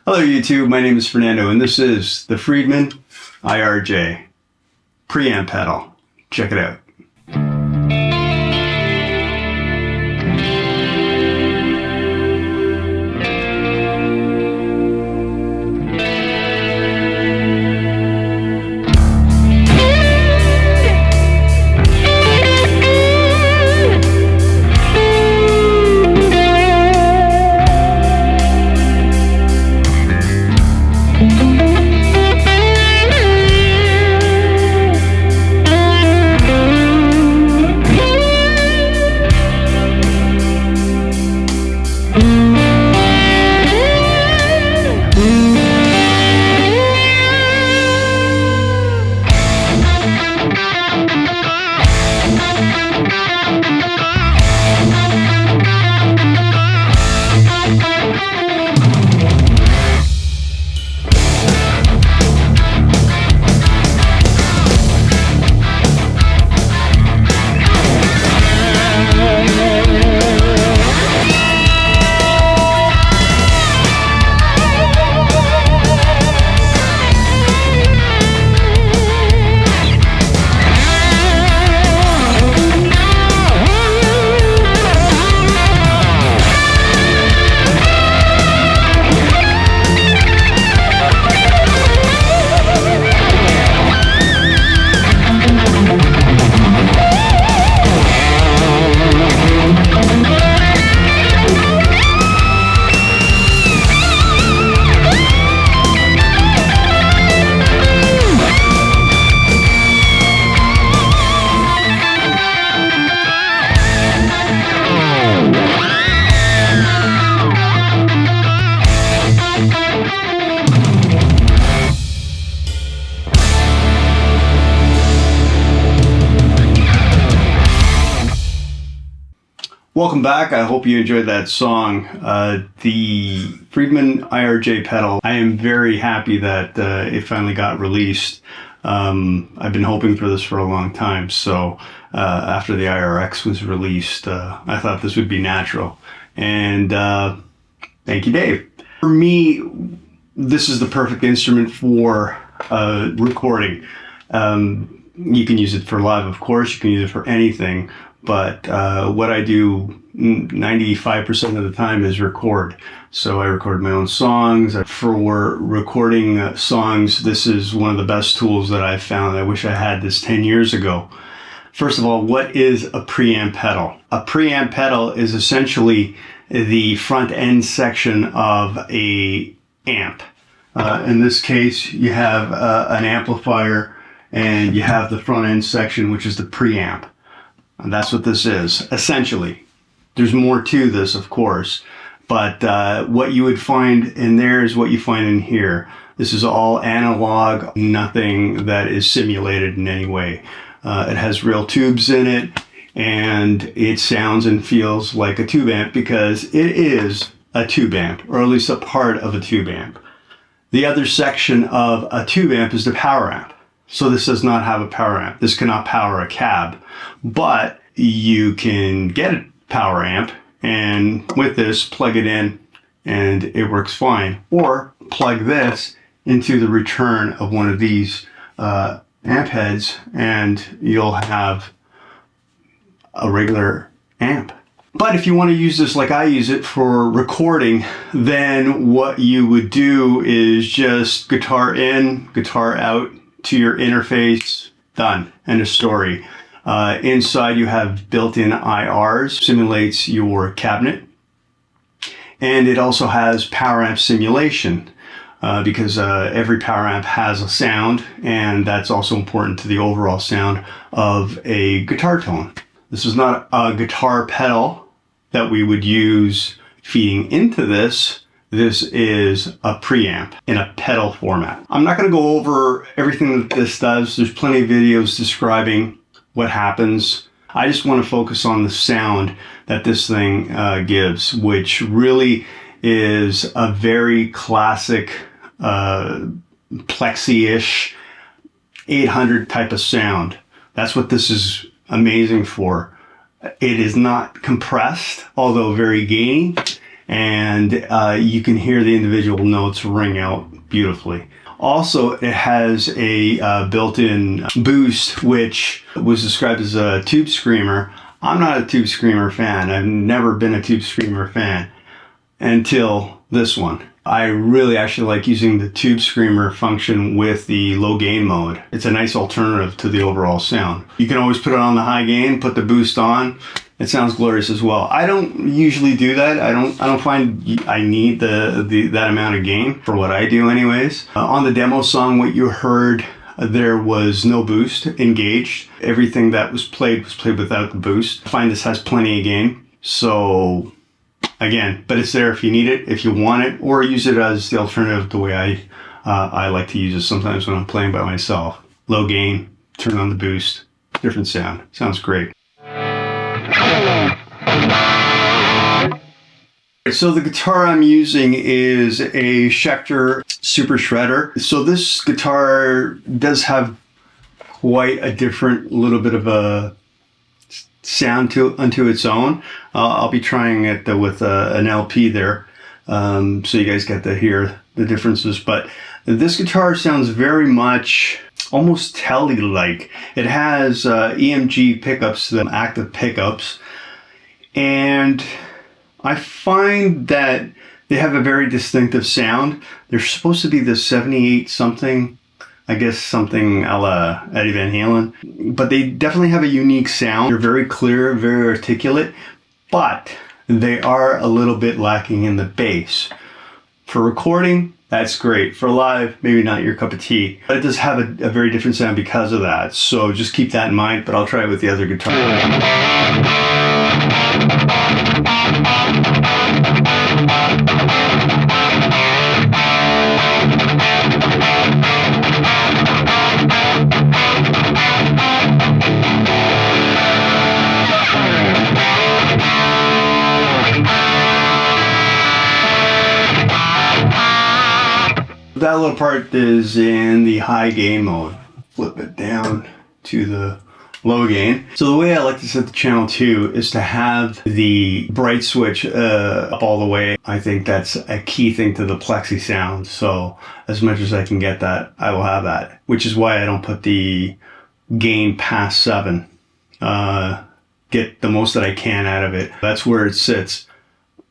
Hello YouTube, my name is Fernando and this is the Friedman IRJ preamp pedal. Check it out. Welcome back. I hope you enjoyed that song. The Friedman IRJ pedal. I am very happy that it finally got released. I've been hoping for this for a long time. So after the IRX was released, I thought this would be natural. And thank you, Dave. For me, this is the perfect instrument for recording. You can use it for live, of course. You can use it for anything. But what I do 95% of the time is record. So I record my own songs. For recording songs, this is one of the best tools that I've found. I wish I had this 10 years ago. First of all, what is a preamp pedal? A preamp pedal is essentially the front end section of an amp. In this case, you have an amplifier and you have the front end section, which is the preamp. And that's what this is, essentially. There's more to this, of course, but what you would find in there is what you find in here. This is all analog, nothing that is simulated in any way. It has real tubes in it, and it sounds and feels like a tube amp because it is a tube amp, or at least a part of a tube amp. The other section of a tube amp is the power amp. So this does not have a power amp. This cannot power a cab, but you can get a power amp and with this plug it in and it works fine. Or plug this into the return of one of these amp heads and you'll have a regular amp. But if you want to use this like I use it for recording, then what you would do is just guitar in, guitar out, to your interface, done, end of story. Inside you have built-in IRs, simulates your cabinet, and it also has power amp simulation because every power amp has a sound, and that's also important to the overall sound of a guitar tone. This is not a guitar pedal that we would use feeding into this. This is a preamp in a pedal format. I'm not going to go over everything that this does. There's plenty of videos describing what happens. I just want to focus on the sound that this thing gives, which really is a very classic plexi-ish 800 type of sound. That's what this is amazing for. It is not compressed, although very gainy, and you can hear the individual notes ring out beautifully. Also, it has a built-in boost, which was described as a tube screamer. I'm not a tube screamer fan. I've never been a tube screamer fan until this one. I really actually like using the tube screamer function with the low gain mode. It's a nice alternative to the overall sound. You can always put it on the high gain, put the boost on. It sounds glorious as well. I don't usually do that. I don't find I need that amount of gain for what I do anyways. On the demo song, what you heard, there was no boost engaged. Everything that was played without the boost. I find this has plenty of gain. So again, but it's there if you need it, if you want it, or use it as the alternative the way I like to use it sometimes when I'm playing by myself. Low gain, turn on the boost, different sound. Sounds great. So the guitar I'm using is a Schecter Super Shredder. So this guitar does have quite a different little bit of a sound unto its own. I'll be trying it with an LP there, so you guys get to hear the differences. But this guitar sounds very much almost telly-like. It has EMG pickups, the active pickups, and I find that they have a very distinctive sound. They're supposed to be the 78 something, I guess something a la Eddie Van Halen, but they definitely have a unique sound. They're very clear, very articulate, but they are a little bit lacking in the bass. For recording, that's great. For live, maybe not your cup of tea. But it does have a very different sound because of that. So just keep that in mind, but I'll try it with the other guitar. That little part is in the high gain mode. Flip it down to the low gain. So the way I like to set the channel too is to have the bright switch up all the way. I think that's a key thing to the plexi sound. So as much as I can get that, I will have that. Which is why I don't put the gain past 7. Get the most that I can out of it. That's where it sits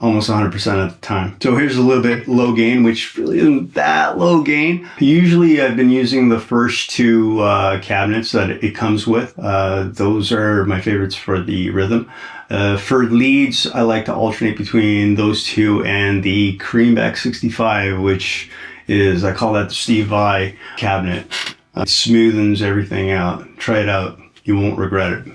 almost 100% of the time. So here's a little bit low gain, which really isn't that low gain. Usually I've been using the first 2 cabinets that it comes with. Those are my favorites for the rhythm. For leads, I like to alternate between those 2 and the Cream X65, which is, I call that the Steve Vai cabinet. It smoothens everything out. Try it out. You won't regret it.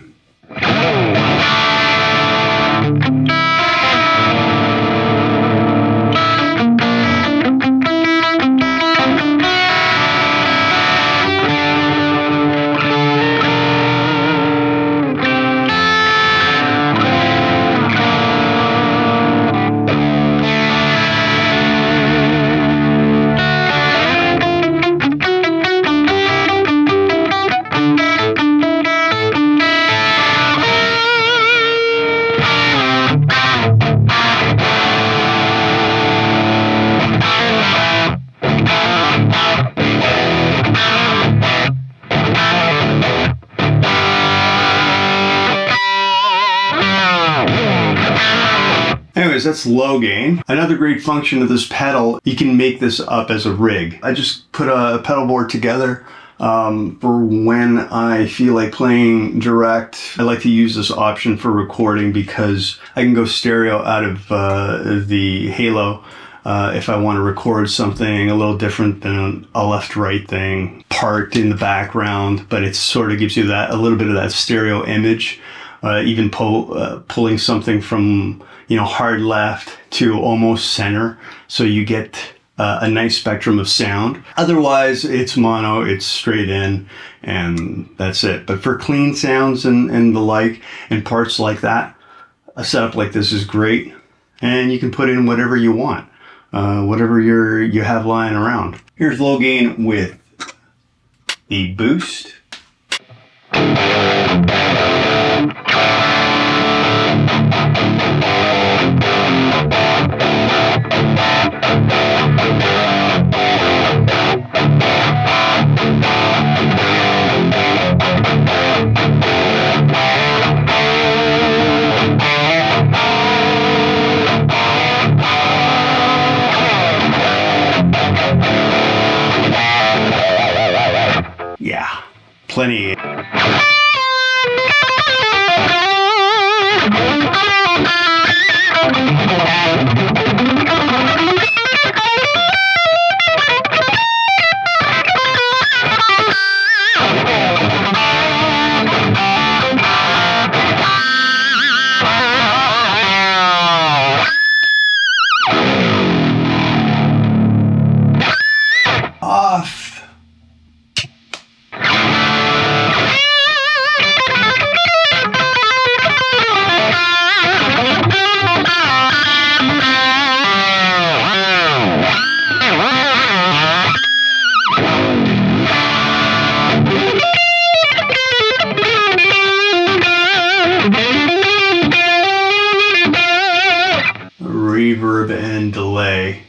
Anyways, that's low gain. Another great function of this pedal, you can make this up as a rig. I just put a pedal board together for when I feel like playing direct. I like to use this option for recording because I can go stereo out of the Halo if I want to record something a little different than a left-right thing parked in the background, but it sort of gives you that a little bit of that stereo image. Even pulling something from hard left to almost center, so you get a nice spectrum of sound. Otherwise, it's mono, it's straight in, and that's it. But for clean sounds and the like, and parts like that, a setup like this is great, and you can put in whatever you want, whatever you have lying around. Here's low gain with the boost. plenty. Off. Reverb and delay.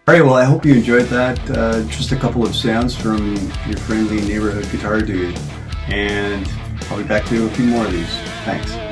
All right, well, I hope you enjoyed that. Just a couple of sounds from your friendly neighborhood guitar dude. And I'll be back to do a few more of these. Thanks.